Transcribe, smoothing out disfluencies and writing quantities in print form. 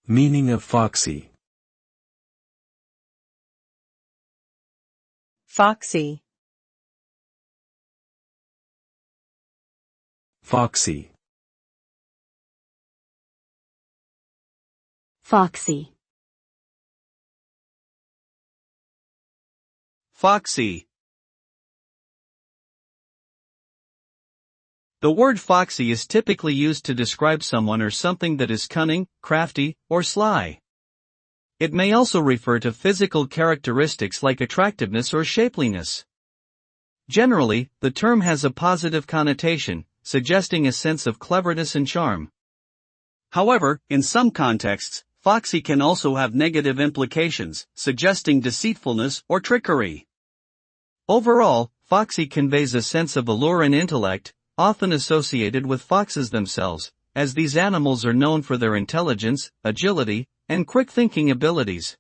Meaning of foxy. Foxy. Foxy. Foxy. Foxy. The word foxy is typically used to describe someone or something that is cunning, crafty, or sly. It may also refer to physical characteristics like attractiveness or shapeliness. Generally, the term has a positive connotation, suggesting a sense of cleverness and charm. However, in some contexts, foxy can also have negative implications, suggesting deceitfulness or trickery. Overall, foxy conveys a sense of allure and intellect, often associated with foxes themselves, as these animals are known for their intelligence, agility, and quick thinking abilities.